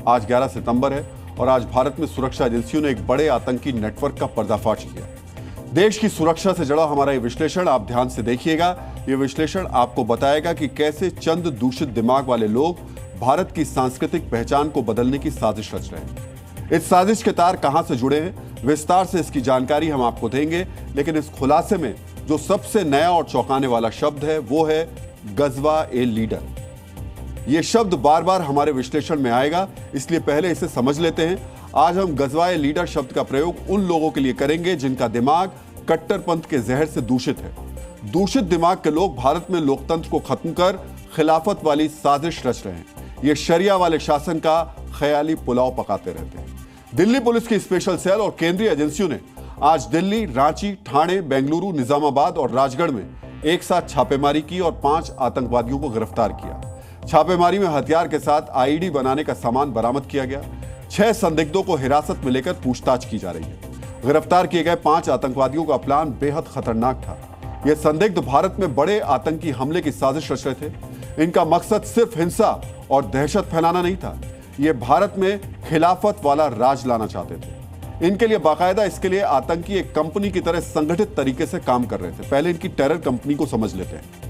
आज 11 सितंबर है और आज भारत में सुरक्षा एजेंसियों ने एक बड़े आतंकी नेटवर्क का पर्दाफाश किया। देश की सुरक्षा से जुड़ा हमारा ये विश्लेषण आप ध्यान से देखिएगा। ये विश्लेषण आपको बताएगा कि कैसे चंद दूषित दिमाग वाले लोग भारत की सांस्कृतिक पहचान को बदलने की साजिश रच रहे हैं। इस साजिश के तार कहां से जुड़े हैं, विस्तार से इसकी जानकारी हम आपको देंगे, लेकिन इस खुलासे में जो सबसे नया और चौंकाने वाला शब्द है वो है गजवा ए लीडर। यह शब्द बार बार हमारे विश्लेषण में आएगा, इसलिए पहले इसे समझ लेते हैं। आज हम गजवा ए लीडर शब्द का प्रयोग उन लोगों के लिए करेंगे जिनका दिमाग कट्टरपंथ के जहर से दूषित है। दूषित दिमाग के लोग भारत में लोकतंत्र को खत्म कर खिलाफत वाली साजिश रच रहे हैं। ये शरिया वाले शासन का ख्याली पुलाव पकाते रहते हैं। दिल्ली पुलिस की स्पेशल सेल और केंद्रीय एजेंसियों ने आज दिल्ली, रांची, ठाणे, बेंगलुरु, निजामाबाद और राजगढ़ में एक साथ छापेमारी की और 5 आतंकवादियों को गिरफ्तार किया। छापेमारी में हथियार के साथ आईईडी बनाने का सामान बरामद किया गया। 6 संदिग्धों को हिरासत में लेकर पूछताछ की जा रही है। गिरफ्तार किए गए 5 आतंकवादियों का प्लान बेहद खतरनाक था। ये संदिग्ध भारत में बड़े आतंकी हमले की साजिश रच रहे थे। इनका मकसद सिर्फ हिंसा और दहशत फैलाना नहीं था, ये भारत में खिलाफत वाला राज लाना चाहते थे। इनके लिए बाकायदा इसके लिए आतंकी एक कंपनी की तरह संगठित तरीके से काम कर रहे थे। पहले इनकी टेरर कंपनी को समझ लेते हैं।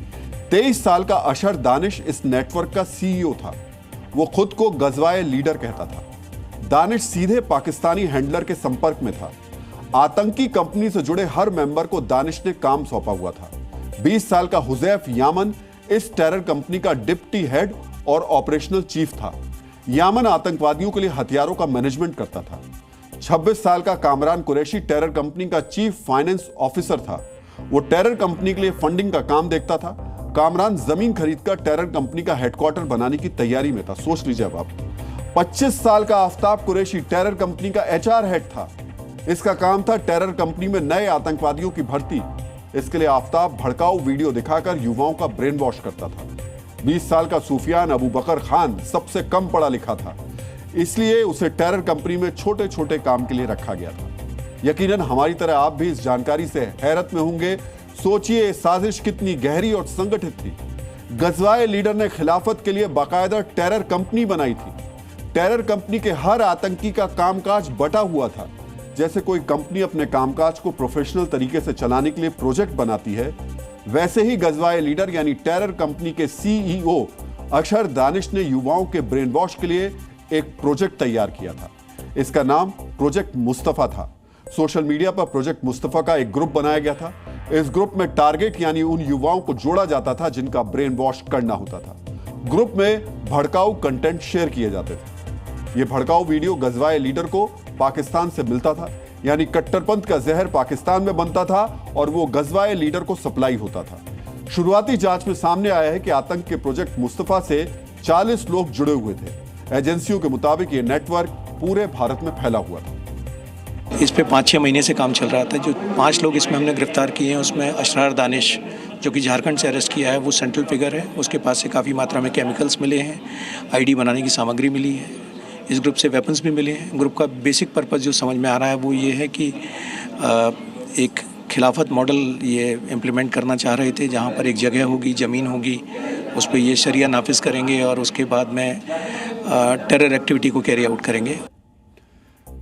23 साल का अशर दानिश इस नेटवर्क का सीईओ था। वो खुद को गजवाए लीडर कहता था। दानिश सीधे पाकिस्तानी हैंडलर के संपर्क में था। आतंकी कंपनी से जुड़े हर मेंबर को दानिश ने काम सौंपा हुआ था। 20 साल का हुजैफ यामन इस टेरर कंपनी का डिप्टी हेड और ऑपरेशनल चीफ था। यामन आतंकवादियों के लिए हथियारों का मैनेजमेंट करता था। 26 साल का कामरान कुरैशी टेरर कंपनी का चीफ फाइनेंस ऑफिसर था। वो टेरर कंपनी के लिए फंडिंग का काम देखता था। कामरान जमीन खरीदकर टेरर कंपनी का हेडक्वार्टर बनाने की तैयारी में था। सोच लीजिए अब आप। 25 साल का आफ्ताब कुरैशी टेरर कंपनी का एचआर हेड था। इसका काम था टेरर कंपनी में नए आतंकवादियों की भर्ती। इसके लिए आफ्ताब भड़काऊ वीडियो दिखाकर युवाओं का ब्रेन वॉश करता था। 20 साल का सूफियान अबू बकर खान सबसे कम पढ़ा लिखा था, इसलिए उसे टेरर कंपनी में छोटे छोटे काम के लिए रखा गया था। यकीनन हमारी तरह आप भी इस जानकारी से हैरत में होंगे। सोचिए साजिश कितनी गहरी और संगठित थी। गजवाए लीडर ने खिलाफत के लिए बाकायदा टेरर कंपनी बनाई थी। टेरर कंपनी के हर आतंकी का कामकाज बटा हुआ था। जैसे कोई कंपनी अपने कामकाज को प्रोफेशनल तरीके से चलाने के लिए प्रोजेक्ट बनाती है, वैसे ही गजवाए लीडर यानी टेरर कंपनी के सीईओ अशर दानिश ने युवाओं के ब्रेन वॉश के लिए एक प्रोजेक्ट तैयार किया था। इसका नाम प्रोजेक्ट मुस्तफा था। सोशल मीडिया पर प्रोजेक्ट मुस्तफा का एक ग्रुप बनाया गया था। इस ग्रुप में टारगेट यानी उन युवाओं को जोड़ा जाता था जिनका ब्रेन वॉश करना होता था। ग्रुप में भड़काऊ कंटेंट शेयर किए जाते थे। यह भड़काऊ वीडियो गजवाए लीडर को पाकिस्तान से मिलता था, यानी कट्टरपंथ का जहर पाकिस्तान में बनता था और वो गजवाए लीडर को सप्लाई होता था। शुरुआती जांच में सामने आया है कि आतंक के प्रोजेक्ट मुस्तफा से 40 लोग जुड़े हुए थे। एजेंसियों के मुताबिक ये नेटवर्क पूरे भारत में फैला हुआ था। इस पे 5-6 महीने से काम चल रहा था। जो 5 लोग इसमें हमने गिरफ्तार किए हैं उसमें अशरार दानिश जो कि झारखंड से अरेस्ट किया है, वो सेंट्रल फिगर है। उसके पास से काफ़ी मात्रा में केमिकल्स मिले हैं, आईडी बनाने की सामग्री मिली है। इस ग्रुप से वेपन्स भी मिले हैं। ग्रुप का बेसिक पर्पस जो समझ में आ रहा है वो ये है कि एक खिलाफत मॉडल ये इम्प्लीमेंट करना चाह रहे थे, जहाँ पर एक जगह होगी, ज़मीन होगी, उस पर ये शरिया नाफिज करेंगे और उसके बाद में टेरर एक्टिविटी को कैरी आउट करेंगे।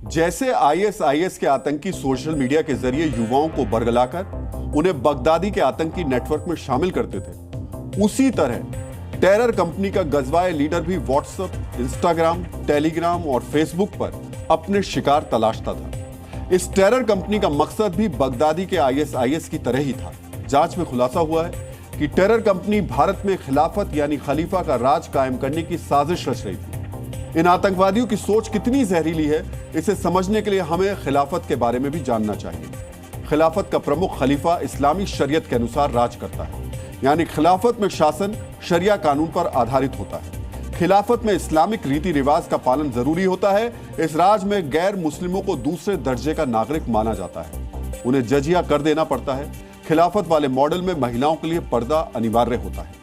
जैसे आईएसआईएस के आतंकी सोशल मीडिया के जरिए युवाओं को बरगलाकर उन्हें बगदादी के आतंकी नेटवर्क में शामिल करते थे, उसी तरह टेरर कंपनी का गजवाए लीडर भी व्हाट्सएप, इंस्टाग्राम, टेलीग्राम और फेसबुक पर अपने शिकार तलाशता था। इस टेरर कंपनी का मकसद भी बगदादी के आईएसआईएस की तरह ही था। जांच में खुलासा हुआ है कि टेरर कंपनी भारत में खिलाफत यानी खलीफा का राज कायम करने की साजिश रच रही थी। इन आतंकवादियों की सोच कितनी जहरीली है, इसे समझने के लिए हमें खिलाफत के बारे में भी जानना चाहिए। खिलाफत का प्रमुख खलीफा इस्लामी शरीयत के अनुसार राज करता है, यानी खिलाफत में शासन शरिया कानून पर आधारित होता है। खिलाफत में इस्लामिक रीति रिवाज का पालन जरूरी होता है। इस राज में गैर मुस्लिमों को दूसरे दर्जे का नागरिक माना जाता है, उन्हें जजिया कर देना पड़ता है। खिलाफत वाले मॉडल में महिलाओं के लिए पर्दा अनिवार्य होता है।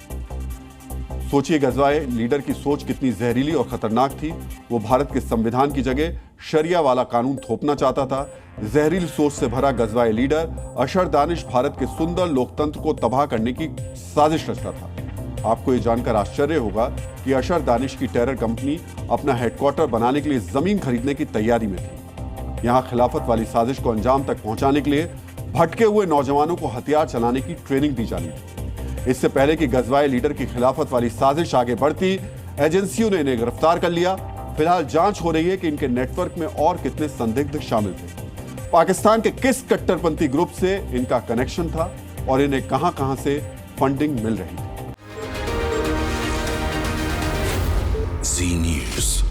सोचिए गजवाए लीडर की सोच कितनी जहरीली और खतरनाक थी। वो भारत के संविधान की जगह शरिया वाला कानून थोपना चाहता था। जहरीली सोच से भरा गजवाए लीडर अशर दानिश भारत के सुंदर लोकतंत्र को तबाह करने की साजिश रचता था। आपको ये जानकर आश्चर्य होगा कि अशर दानिश की टेरर कंपनी अपना हेडक्वार्टर बनाने के लिए जमीन खरीदने की तैयारी में थी। यहां खिलाफत वाली साजिश को अंजाम तक पहुंचाने के लिए भटके हुए नौजवानों को हथियार चलाने की ट्रेनिंग दी जानी थी। इससे पहले कि गजवाए लीडर की खिलाफत वाली साजिश आगे बढ़ती, एजेंसियों ने इन्हें गिरफ्तार कर लिया। फिलहाल जांच हो रही है कि इनके नेटवर्क में और कितने संदिग्ध शामिल थे, पाकिस्तान के किस कट्टरपंथी ग्रुप से इनका कनेक्शन था और इन्हें कहां-कहां से फंडिंग मिल रही थी। Zee News.